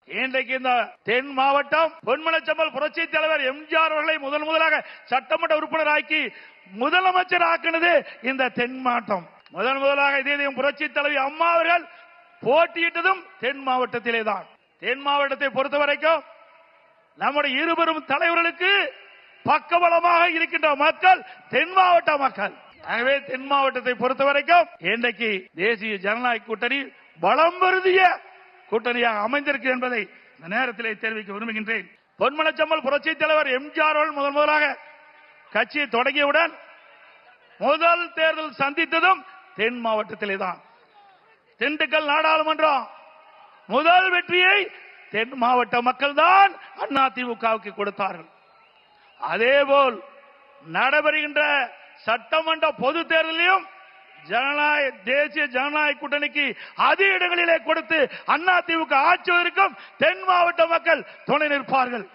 இன்றைக்கு இந்த தென் மாவட்டம் பொன்மனச்செம்மல் புரட்சி தலைவர் எம்ஜிஆர் அவர்களை முதலாக சட்டமன்ற உறுப்பினராக்கி முதலமைச்சர் ஆக்கினது இந்த தென் மாவட்டம். முதலாக இதே புரட்சி தலைவி அம்மா அவர்கள் போட்டியிட்டதும் தென் மாவட்டத்திலே தான். தென் மாவட்டத்தை பொறுத்தவரைக்கும் நம்முடைய இருவரும் தலைவர்களுக்கு பக்கபலமாக இருக்கின்ற மக்கள் தென் மாவட்ட மக்கள். ஆகவே தென் மாவட்டத்தை பொறுத்தவரைக்கும் இன்றைக்கு தேசிய ஜனநாயக கூட்டணி பலம் பொருந்திய கூட்டணியாக அமைந்திருக்கு என்பதை இந்த நேரத்திலே தெரிவிக்க விரும்புகின்றேன். பொன்மனச்செம்மல் புரட்சி தலைவர் எம்ஜிஆர் அவர்கள் முதலாக கட்சியை தொடங்கியவுடன் முதல் தேர்தல் சந்தித்ததும் தென் மாவட்டத்திலே தான். திண்டுக்கல் நாடாளுமன்றம் முதல் வெற்றியை தென் மாவட்ட மக்கள் தான் அதிமுகவுக்கு கொடுத்தார்கள். அதேபோல் நடைபெறுகின்ற சட்டமன்ற பொது தேர்தலையும் தேசிய ஜனநாயக கூட்டணிக்கு அதிக இடங்களிலே கொடுத்து அதிமுக ஆட்சி இருக்கும் தென் மாவட்ட மக்கள் துணை நிற்பார்கள்.